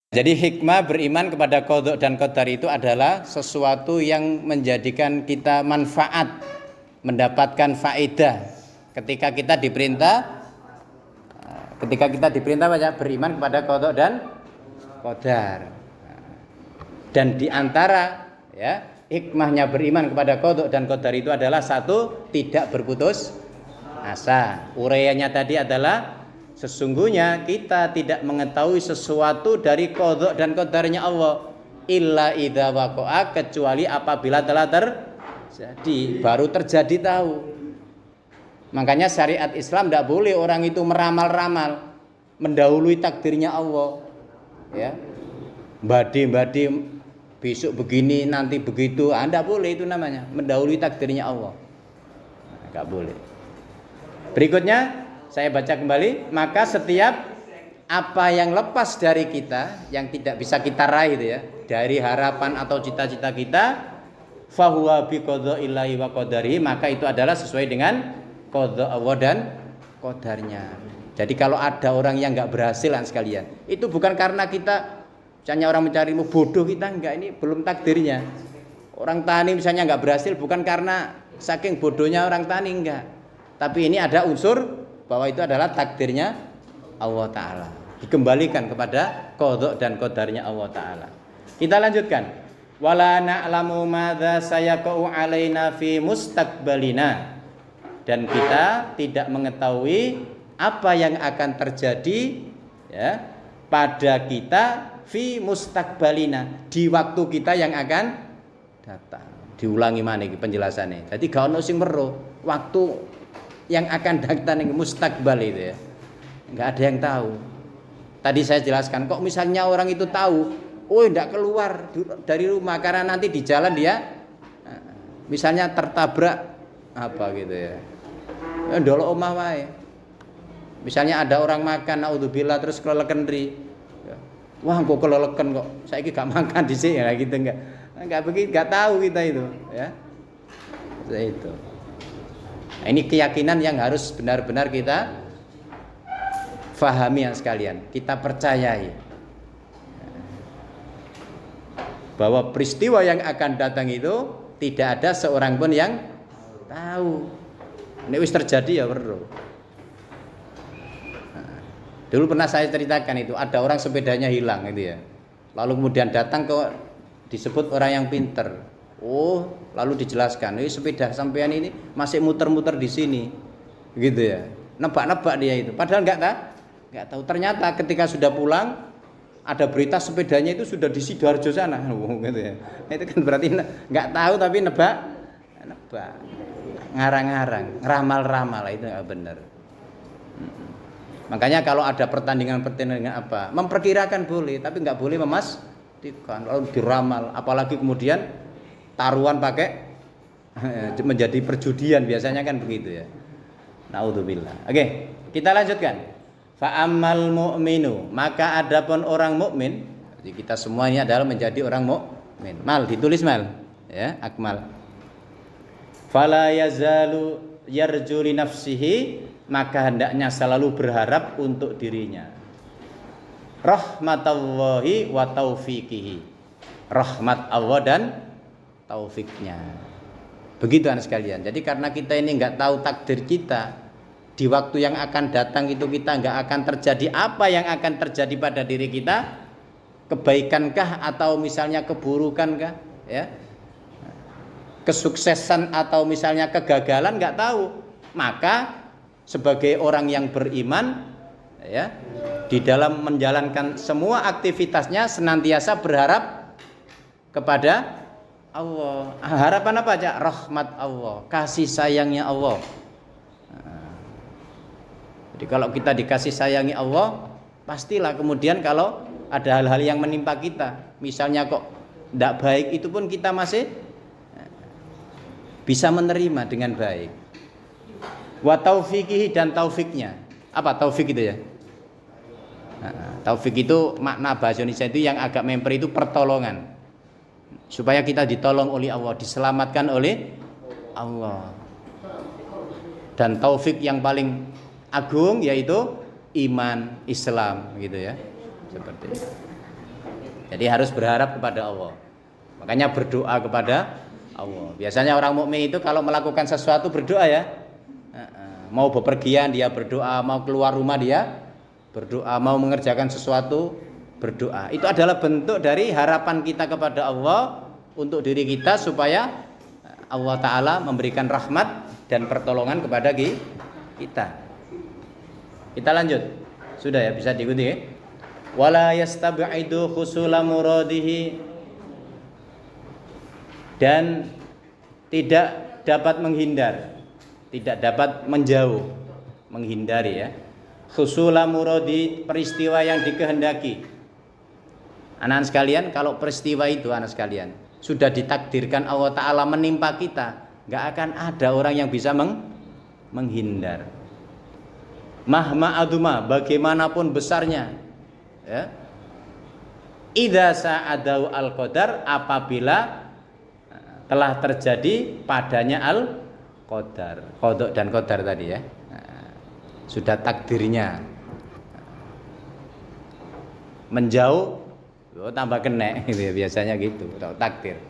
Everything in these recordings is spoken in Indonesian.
Jadi hikmah beriman kepada qadha dan qadar itu adalah sesuatu yang menjadikan kita manfaat, mendapatkan faedah ketika kita diperintah banyak beriman kepada qadha dan qadar. Dan di antara hikmahnya beriman kepada qadha dan qadar itu adalah satu, tidak berputus asa. Uraiannya tadi adalah sesungguhnya kita tidak mengetahui sesuatu dari qadha dan qadarnya Allah illa idza waqa'a, kecuali apabila telah terjadi, baru terjadi tahu. Makanya syariat Islam tidak boleh orang itu meramal-ramal, mendahului takdirnya Allah. Ya. Badi besok begini, nanti begitu. Anda boleh, itu namanya mendahului takdirnya Allah. Enggak boleh. Berikutnya saya baca kembali, maka setiap apa yang lepas dari kita, yang tidak bisa kita raih itu ya, dari harapan atau cita-cita kita, fahuwa bi qadha'illahi wa qadarihi, maka itu adalah sesuai dengan qadha Allah dan qadarnya. Jadi kalau ada orang yang enggak berhasil sekalian, itu bukan karena kita misalnya orang mencarimu bodoh, kita enggak, ini belum takdirnya. Orang tani misalnya enggak berhasil bukan karena saking bodohnya orang tani, enggak. Tapi ini ada unsur bahwa itu adalah takdirnya Allah Ta'ala, dikembalikan kepada qadha dan qadarnya Allah Ta'ala. Kita lanjutkan. Wala na'lamu madza sayaqa'u 'alaina fi mustaqbalina, dan kita tidak mengetahui apa yang akan terjadi ya pada kita fi mustaqbalina, di waktu kita yang akan datang. Diulangi mana iki penjelasannya. Jadi gak ono sing weruh waktu yang akan datang, yang mustaqbal itu ya, nggak ada yang tahu. Tadi saya jelaskan, kok misalnya orang itu tahu, nggak keluar dari rumah karena nanti di jalan dia misalnya tertabrak apa gitu ya, ndolok omah wae. Misalnya ada orang makan, naudzubillah, terus keleleken ri, wah kok keleleken kok, saya gak makan di sini ya gitu, nggak begitu, nggak tahu kita itu ya, itu. Nah, ini keyakinan yang harus benar-benar kita fahami yang sekalian, kita percayai bahwa peristiwa yang akan datang itu tidak ada seorang pun yang tahu. Ini wis terjadi ya bro. Nah, dulu pernah saya ceritakan itu, ada orang sepedanya hilang itu ya, lalu kemudian datang ke disebut orang yang pinter. Lalu dijelaskan, sepeda sampean ini masih muter-muter di sini, gitu ya. Nebak-nebak dia itu, padahal nggak tahu. Ternyata ketika sudah pulang, ada berita sepedanya itu sudah di Sidoarjo sana, gitu ya. Itu kan berarti nggak tahu tapi nebak, ngarang-ngarang, ramal-ramal, itu nggak benar. Makanya kalau ada pertandingan apa, memperkirakan boleh, tapi nggak boleh memastikan, lalu diramal, apalagi kemudian taruhan pakai menjadi perjudian, biasanya kan begitu ya. Naudzubillah. Oke, kita lanjutkan. Fa ammal mu'minu, maka adapun orang mukmin, jadi kita semuanya adalah menjadi orang mukmin. Mal ditulis mal, ya, akmal. Fala yazalu yarju li nafsihi, maka hendaknya selalu berharap untuk dirinya. Rahmatallahi wa taufiqihi. Rahmat Allah dan taufiknya. Begitu anak sekalian. Jadi karena kita ini nggak tahu takdir kita, di waktu yang akan datang itu kita nggak akan terjadi apa yang akan terjadi pada diri kita, kebaikankah atau misalnya keburukankah, ya, kesuksesan atau misalnya kegagalan, nggak tahu. Maka sebagai orang yang beriman, ya, di dalam menjalankan semua aktivitasnya senantiasa berharap kepada Allah. Harapan apa aja? Rahmat Allah, kasih sayangnya Allah. Jadi kalau kita dikasih sayangi Allah, pastilah kemudian kalau ada hal-hal yang menimpa kita, misalnya kok tidak baik, itu pun kita masih bisa menerima dengan baik. Wa taufiqihi, dan taufiknya. Apa taufik itu ya? Taufik itu makna bahasa Indonesia itu yang agak memper itu pertolongan. Supaya kita ditolong oleh Allah, diselamatkan oleh Allah. Dan taufik yang paling agung yaitu iman Islam, gitu ya. Seperti itu. Jadi harus berharap kepada Allah. Makanya berdoa kepada Allah. Biasanya orang mukmin itu kalau melakukan sesuatu berdoa ya. Mau bepergian dia berdoa, mau keluar rumah dia berdoa, mau mengerjakan sesuatu berdoa. Itu adalah bentuk dari harapan kita kepada Allah untuk diri kita supaya Allah Ta'ala memberikan rahmat dan pertolongan kepada kita. Kita lanjut. Sudah ya, bisa diikuti ya. Wala yastab'idu husula muradihi, dan tidak dapat menghindar, tidak dapat menjauh, menghindari ya. Husula muradi, peristiwa yang dikehendaki. Anak-anak sekalian, kalau peristiwa itu anak sekalian sudah ditakdirkan Allah Ta'ala menimpa kita, gak akan ada orang yang bisa menghindar. Mahma aduma, bagaimanapun besarnya ya. Idza sa'adau al-qadar, apabila telah terjadi padanya al-qadar, qada dan qadar tadi ya. Sudah takdirnya. Menjauh tambah kena gitu ya, biasanya gitu, takdir.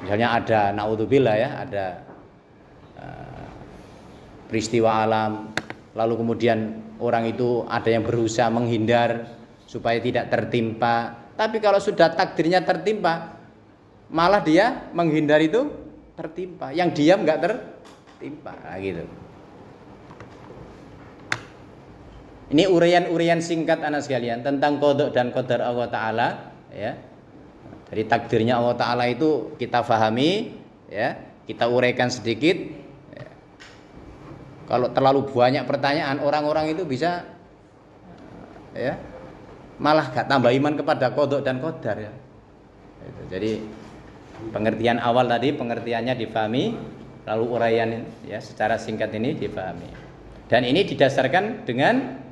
Misalnya ada naudzubillah ya, ada peristiwa alam, lalu kemudian orang itu ada yang berusaha menghindar supaya tidak tertimpa. Tapi kalau sudah takdirnya tertimpa, malah dia menghindar itu tertimpa. Yang diam nggak tertimpa, nah, gitu. Ini uraian-uraian singkat anak sekalian tentang qada dan qadar Allah Ta'ala ya. Dari takdirnya Allah Ta'ala itu kita fahami ya, kita uraikan sedikit ya. Kalau terlalu banyak pertanyaan, orang-orang itu bisa ya malah gak tambah iman kepada qada dan qadar ya. Jadi pengertian awal tadi, pengertiannya difahami, lalu uraian ya secara singkat ini difahami. Dan ini didasarkan dengan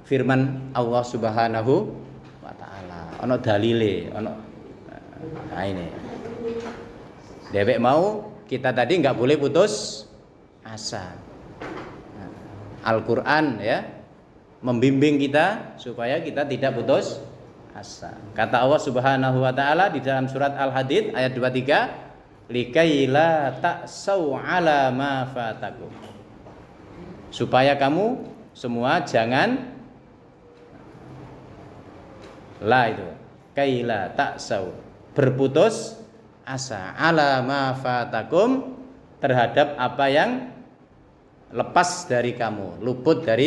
firman Allah Subhanahu wa Ta'ala. Ono dalile, ono. Nah ini. Dewek mau kita tadi nggak boleh putus asa. Al-Qur'an ya membimbing kita supaya kita tidak putus asa. Kata Allah Subhanahu wa Ta'ala di dalam surat Al-Hadid ayat 23, likaila ta'sau 'ala ma fatakum. Supaya kamu semua jangan itu kaila ta'sau, berputus asa, 'ala ma fatakum, terhadap apa yang lepas dari kamu, luput dari